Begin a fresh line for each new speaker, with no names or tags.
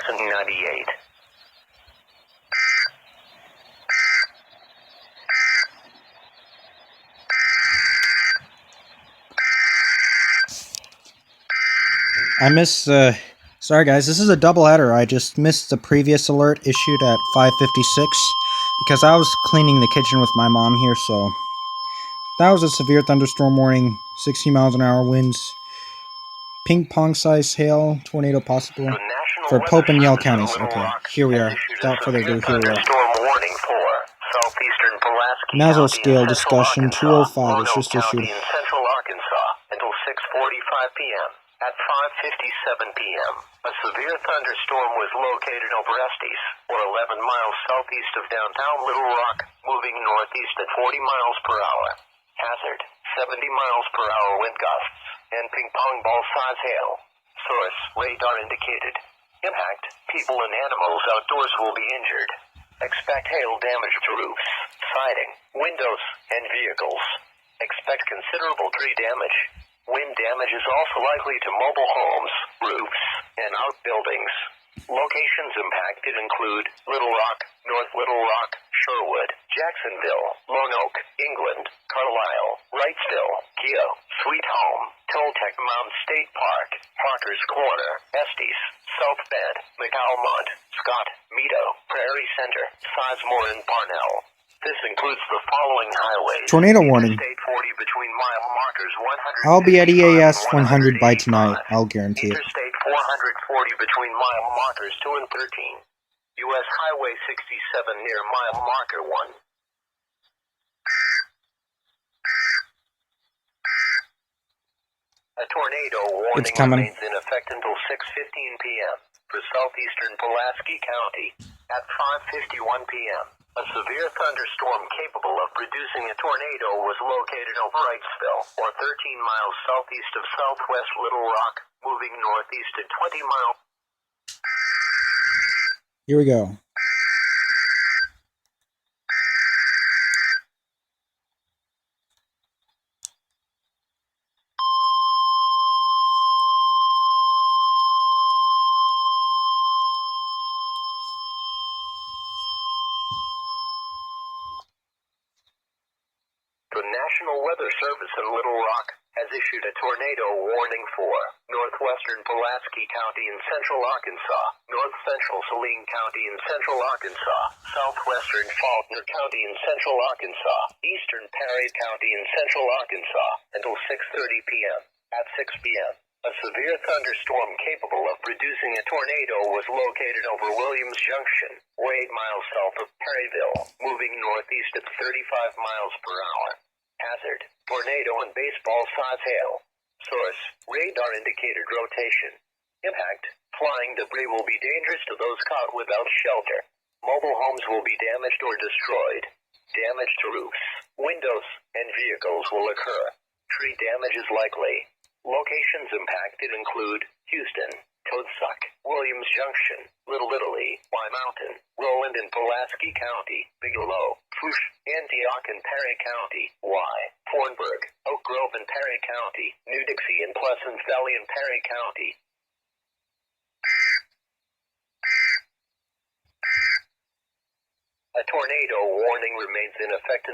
Jackson 98.
I missed sorry guys, this is a double header. I just missed the previous alert issued at 5:56 because I was cleaning the kitchen with my mom here, so that was a severe thunderstorm warning, 60 miles an hour winds, ping pong size hail, tornado possible for Pope and Yell counties. Okay, here we are. Without further ado, here we are.
Warning for southeastern Pulaski
Naso
County,
scale
Central
discussion
Arkansas,
205 is just
Roanoke
issued.
County in Central Arkansas until 6:45 p.m. At 5:57 p.m., a severe thunderstorm was located over Estes, or 11 miles southeast of downtown Little Rock, moving northeast at 40 miles per hour. Hazard, 70 miles per hour wind gusts, and ping pong ball size hail. Source, radar indicated. Impact, people and animals outdoors will be injured. Expect hail damage to roofs, siding, windows, and vehicles. Expect considerable tree damage. Wind damage is also likely to mobile homes, roofs, and outbuildings. Locations impacted include Little Rock, North Little Rock, Sherwood, Jacksonville, Roanoke, England, Carlisle, Wrightsville, Keogh, Sweet Home, Toltec Mountain State Park, Parker's Corner, Estes, South Bend, McAlmont, Scott, Meadow, Prairie Center, Sizemore, and Parnell. This includes the following highways.
Tornado warning.
Interstate 40 between mile markers 100.
I'll be at EAS 100 by tonight, I'll guarantee it.
Interstate 440 between mile markers 2 and 13. U.S. Highway 67 near mile marker 1. A tornado warning remains in effect until 6:15 p.m. for southeastern Pulaski County. At 5:51 p.m., a severe thunderstorm capable of producing a tornado was located over Wrightsville, or 13 miles southeast of southwest Little Rock, moving northeast at 20 miles.
Here we go.
The National Weather Service in Little Rock has issued a tornado warning for northwestern Pulaski County in central Arkansas, north central Saline County in central Arkansas, southwestern Faulkner County in central Arkansas, eastern Perry County in central Arkansas, until 6:30 p.m. At 6 p.m., a severe thunderstorm capable of producing a tornado was located over Williams Junction, 8 miles south of Perryville, moving northeast at 35 miles per hour. Hazard, tornado and baseball-size hail. Source, radar indicated rotation. Impact, flying debris will be dangerous to those caught without shelter. Mobile homes will be damaged or destroyed. Damage to roofs, windows, and vehicles will occur. Tree damage is likely. Locations impacted include Houston, Toadsuck, Williams Junction, Little Italy, Y Mountain, Rowland and Pulaski County, Bigelow, Fuchs, Antioch and Perry County, Y, Thornburg, Oak Grove and Perry County, New Dixie and Pleasant Valley and Perry County. A tornado warning remains in effect